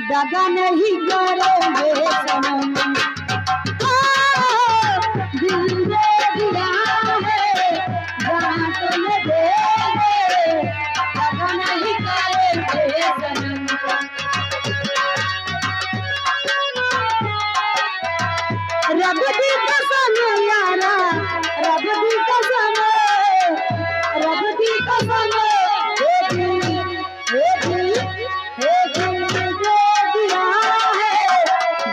दगा नहीं करेंगे सनम। दिल दे दिया है जान तुम्हें देंगे, दगा नहीं करेंगे सनम। रब दी कसम यारा, रब दी कसम, रब दी कसम, हे दिल दे दिया है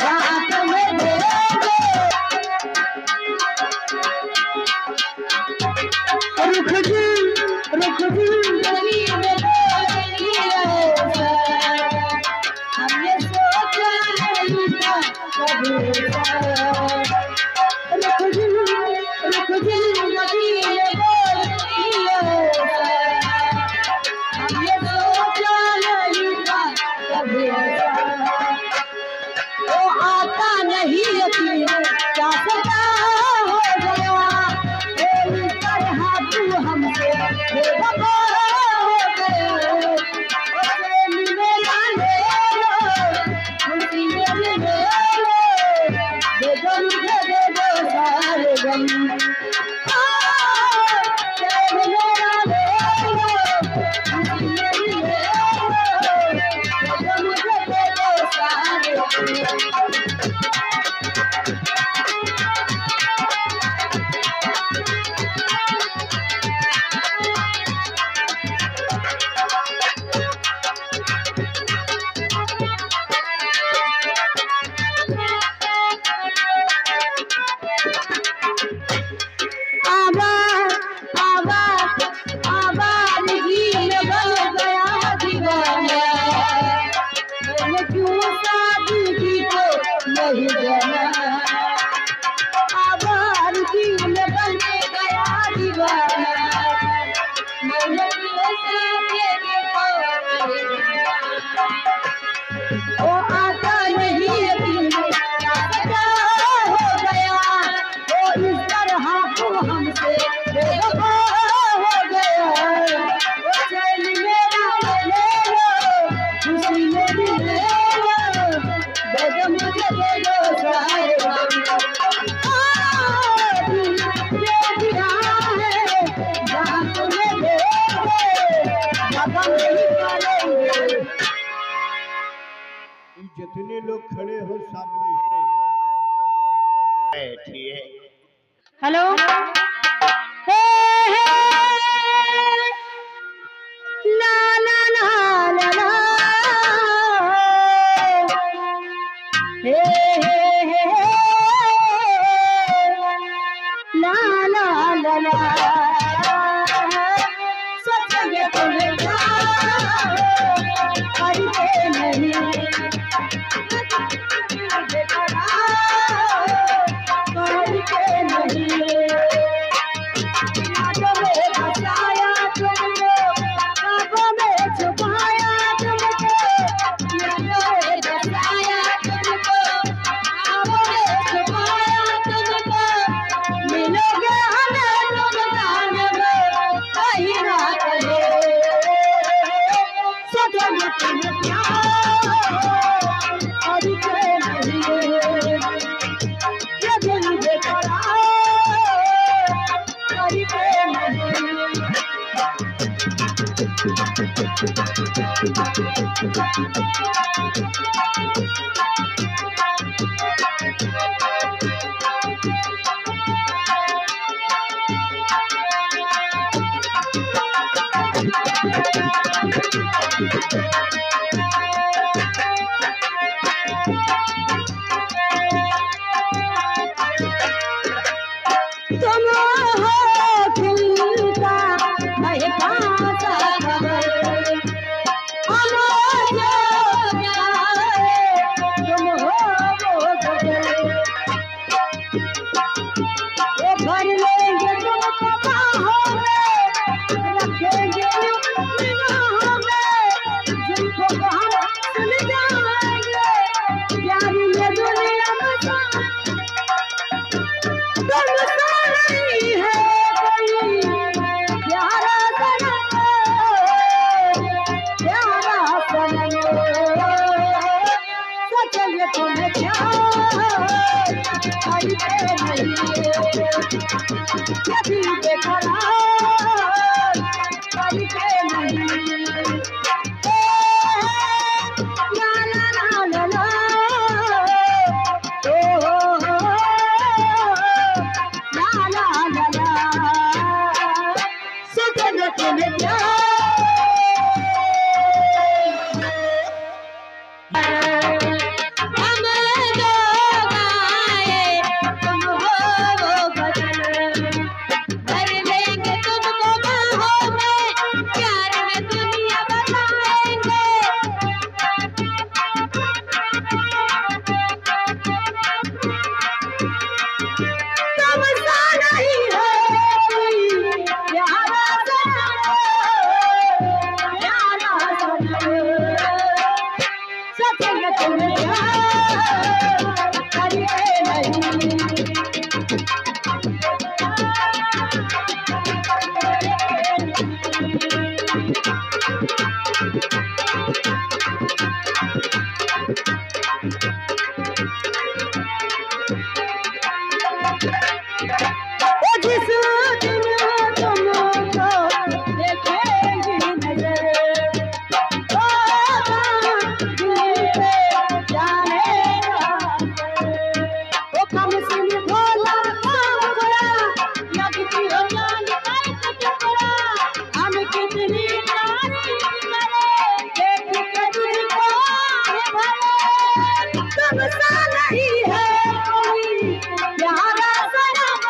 बात में देंगे। रुख जी गली में बोली है, हमने सोचा नहीं था कभी क्या पता हो गया तेरी तरह तू हमसे बेवफा हो गया। मेरा ले लो खुशी मेरी ले लो, दे दो मुझे दे दो सारे गम। मेरा ले लो खुशी मेरी ले लो, दे दो मुझे दे दो सारे गम। नहीं जाना आवार दिल में बन गया दीवाना, मैंने ओ आता नहीं दिल में क्या पता हो गया, ओ इस तरह को हमसे बेवफा हो गया। ओ चैन मेरा ले लो खुशी मेरी ले लो, दे दो मुझे दे दो सारे गम। दे दिया है जान तुम्हें देंगे, दगा नहीं करेंगे। जितने लोग खड़े हो सामने बैठिए। हेलो हे ला ला ला ला ला, हे ला ला ला ला, सोचेंगे तुम्हें करते नहीं, तुम हो खिलता महका सा खबर, हम जो जाए तुम हो वो गजल, वो भर लेंगे तुमको बाहों में, रखेंगे निगाहों में, जिनको हम सचमुच में प्यार करते नहीं। जिस दिन तुमको देखेंगी नजर, दिल पे जानेगा वो कम सुन भोला सांवरा, लगती हो जान का टुकड़ा। हम कितनी तारीफ करें देख के तुझको है भले, तुमसा नहीं है कोई प्यारा सनम,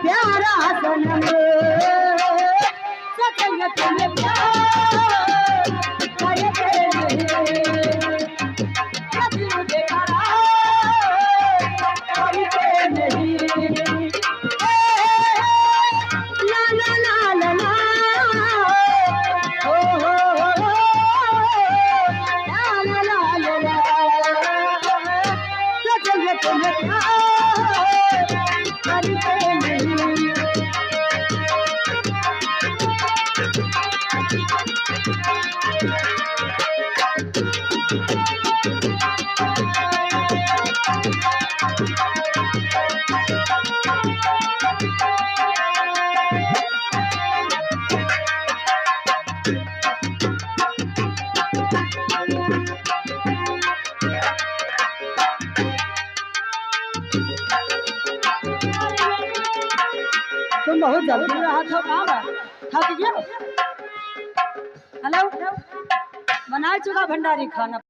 प्यारा सनम। सचमुच में प्यार करते नहीं, कभी मुझे करार करते नहीं। ला ला ला ला ला, ओ हो हो, ला ला ला ला ला। सचमुच में प्यार करते नहीं। तुम बहुत जल्दी रहा था, काम थक गया। हेलो, बनाए चुका भंडारी खाना।